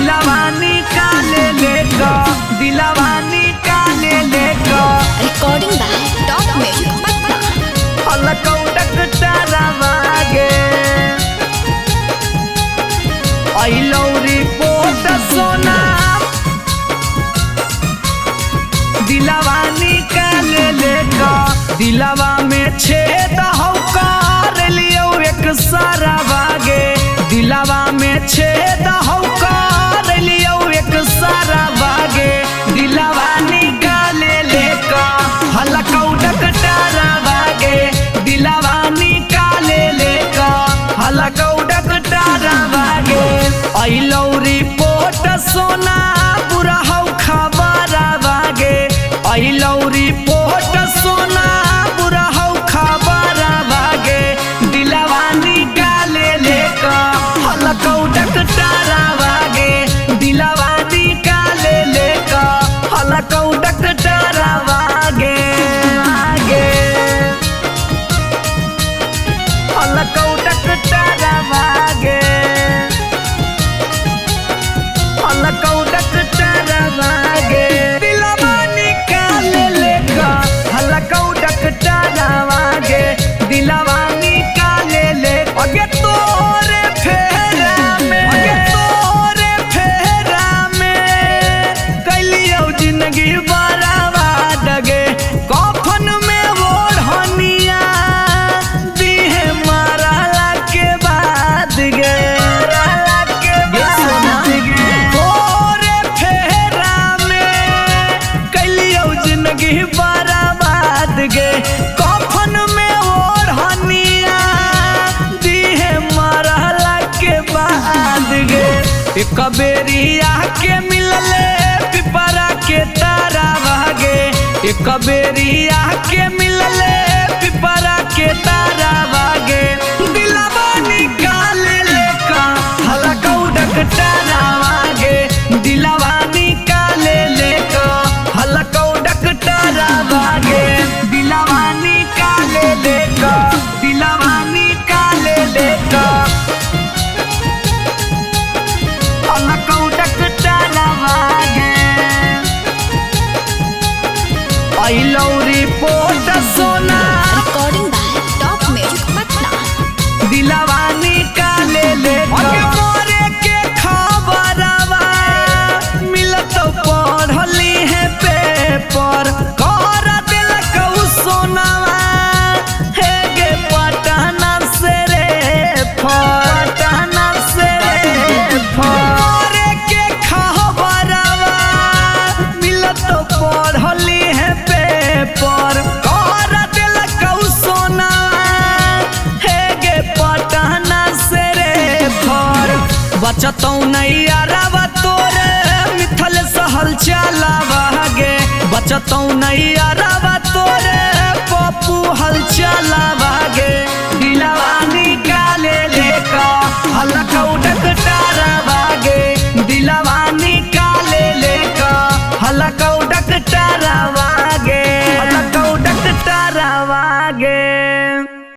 दिलवा निकाले लेगा, दिलवा निकाले लेगा। Recording by top music Patna. हलकौडक टरवागे आई लौरी पोट सोना, दिलवा निकाले लेगा। दिलवा में छेद हो कर लियो एक सारा वागे, दिलवा में छेद हो कर लियो एक सारा वागे। दिलवा निकाले लेगा हलकौडक टरवागे, दिलवा निकाले लेगा हलकौडक टरवागे। आई लौरी पोट सोना बुरा हो खबर वागे, आई लौरी पोट सोना बुरा हो खबर वागे। दिलवा निकाले लेगा हलकौडक टरवागे, दिलवा निकाले लेगा हलकौडक टरवागे। आगे हलकौडक टरवागे, हलकौडक टरवागे। दिलवा निकाले लेगा हलकौडक टरवागे, दिलवा निकाले ले। अगे तोरे फेरा में, अगे तोरे फेरा में कैलियो जिंदगी बर्बाद गे। कफन में ओढ़निया दीहे मरला के बाद गे, मरला के बाद गे। तोरे फेरा में कैलियो जिंदगी बर्बाद गे। कफन में ओढ़निया दीहे मरला के बाद गे। एक बेरिया के मिलले पिपरा के तारा भागे, एक बेरिया के मिलले पिपरा के तारा भागे। दिलवा निकाले लेका हलकौडक टरवागे, दिलवा निकाले लेका हलकौडक टरवागे। दिलवा निकाले लेका, दिलवा निकाले लेका हलकौडक टरवागे। आई लौरी पोट सोना, recording by top music Patna. दिलवा निकाले लेगा। अगे मोरे के खबरवा मिलत पढ़ली है पेपर, कर दिलक उ सोनावा हे गे पटना से रे फर, पटना से रे फर। मोरे के खबरवा मिलत पढ़ली है पेपर, कर दिलक उ सोनावा हे गे पटना से रे फर। बचतौ नहीं अरबा तोरे मिथल सहल चलावा गे, बचतौ नहीं अरबा